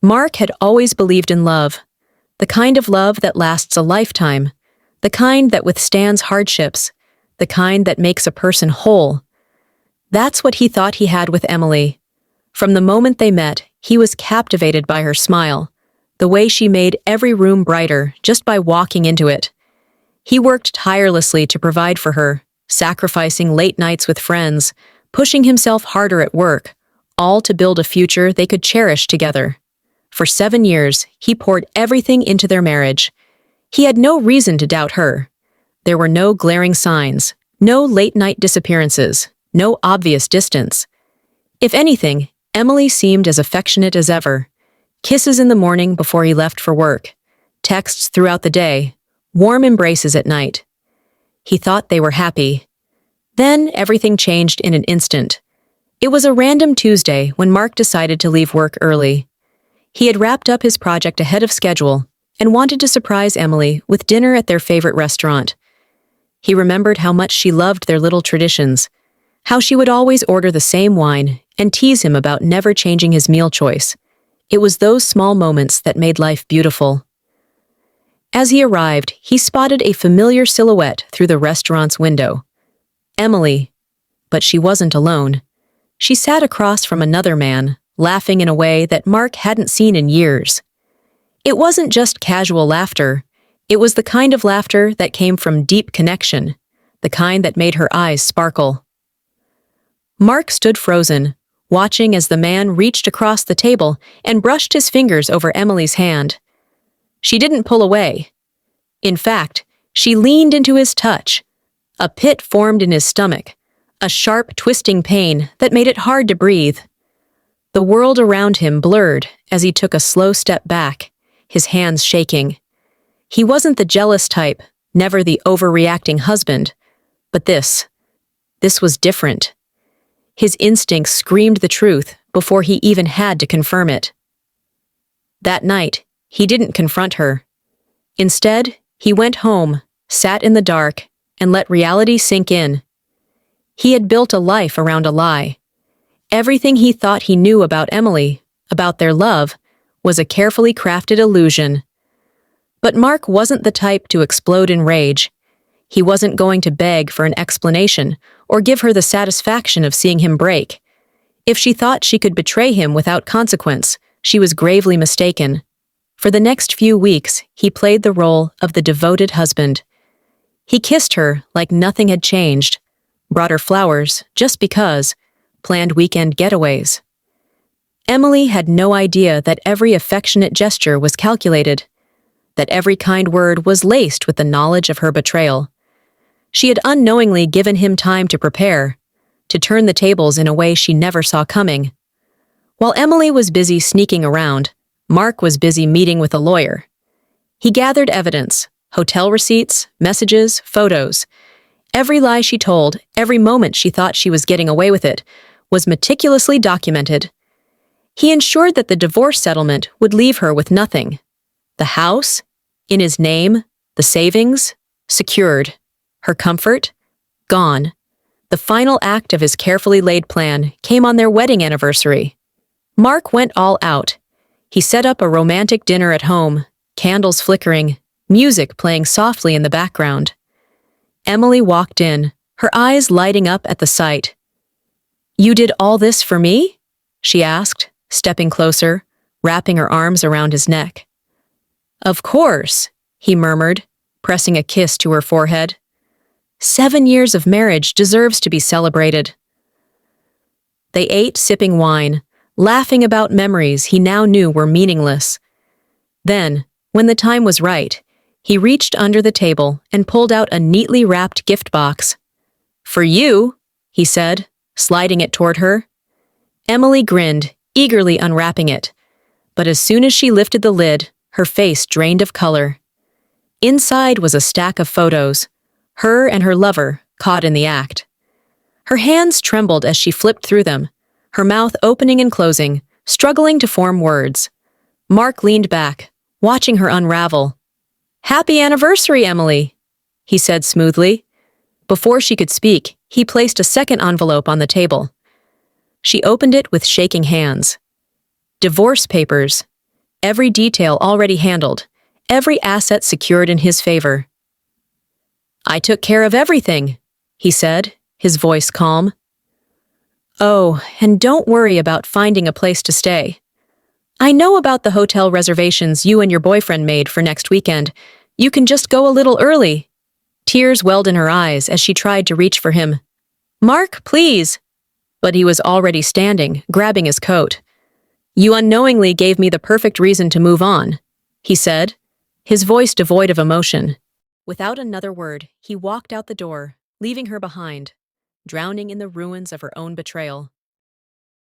Mark had always believed in love, the kind of love that lasts a lifetime, the kind that withstands hardships, the kind that makes a person whole. That's what he thought he had with Emily. From the moment they met, he was captivated by her smile, the way she made every room brighter just by walking into it. He worked tirelessly to provide for her, sacrificing late nights with friends, pushing himself harder at work, all to build a future they could cherish together. For 7 years, he poured everything into their marriage. He had no reason to doubt her. There were no glaring signs, no late-night disappearances, no obvious distance. If anything, Emily seemed as affectionate as ever. Kisses in the morning before he left for work, texts throughout the day, warm embraces at night. He thought they were happy. Then everything changed in an instant. It was a random Tuesday when Mark decided to leave work early. He had wrapped up his project ahead of schedule and wanted to surprise Emily with dinner at their favorite restaurant. He remembered how much she loved their little traditions, how she would always order the same wine and tease him about never changing his meal choice. It was those small moments that made life beautiful. As he arrived, he spotted a familiar silhouette through the restaurant's window. Emily. But she wasn't alone. She sat across from another man, laughing in a way that Mark hadn't seen in years. It wasn't just casual laughter. It was the kind of laughter that came from deep connection, the kind that made her eyes sparkle. Mark stood frozen, watching as the man reached across the table and brushed his fingers over Emily's hand. She didn't pull away. In fact, she leaned into his touch. A pit formed in his stomach, a sharp, twisting pain that made it hard to breathe. The world around him blurred as he took a slow step back, his hands shaking. He wasn't the jealous type, never the overreacting husband. But this was different. His instincts screamed the truth before he even had to confirm it. That night, he didn't confront her. Instead, he went home, sat in the dark, and let reality sink in. He had built a life around a lie. Everything he thought he knew about Emily, about their love, was a carefully crafted illusion. But Mark wasn't the type to explode in rage. He wasn't going to beg for an explanation or give her the satisfaction of seeing him break. If she thought she could betray him without consequence, she was gravely mistaken. For the next few weeks, he played the role of the devoted husband. He kissed her like nothing had changed, brought her flowers just because, planned weekend getaways. Emily had no idea that every affectionate gesture was calculated, that every kind word was laced with the knowledge of her betrayal. She had unknowingly given him time to prepare, to turn the tables in a way she never saw coming. While Emily was busy sneaking around, Mark was busy meeting with a lawyer. He gathered evidence, hotel receipts, messages, photos. Every lie she told, every moment she thought she was getting away with it, was meticulously documented. He ensured that the divorce settlement would leave her with nothing. The house, in his name, the savings, secured. Her comfort, gone. The final act of his carefully laid plan came on their wedding anniversary. Mark went all out. He set up a romantic dinner at home, candles flickering, music playing softly in the background. Emily walked in, her eyes lighting up at the sight. "You did all this for me?" she asked, stepping closer, wrapping her arms around his neck. "Of course," he murmured, pressing a kiss to her forehead. 7 years of marriage deserves to be celebrated. They ate sipping wine, laughing about memories he now knew were meaningless. Then, when the time was right, he reached under the table and pulled out a neatly wrapped gift box. "For you," he said, sliding it toward her. Emily grinned, eagerly unwrapping it. But as soon as she lifted the lid, her face drained of color. Inside was a stack of photos, her and her lover, caught in the act. Her hands trembled as she flipped through them, her mouth opening and closing, struggling to form words. Mark leaned back, watching her unravel. "Happy anniversary, Emily," he said smoothly. Before she could speak, he placed a second envelope on the table. She opened it with shaking hands. Divorce papers. every detail already handled, every asset secured in his favor. "I took care of everything," he said, his voice calm. "Oh, and don't worry about finding a place to stay. I know about the hotel reservations you and your boyfriend made for next weekend. You can just go a little early." Tears welled in her eyes as she tried to reach for him. "Mark, please!" But he was already standing, grabbing his coat. "You unknowingly gave me the perfect reason to move on," he said, his voice devoid of emotion. Without another word, he walked out the door, leaving her behind, drowning in the ruins of her own betrayal.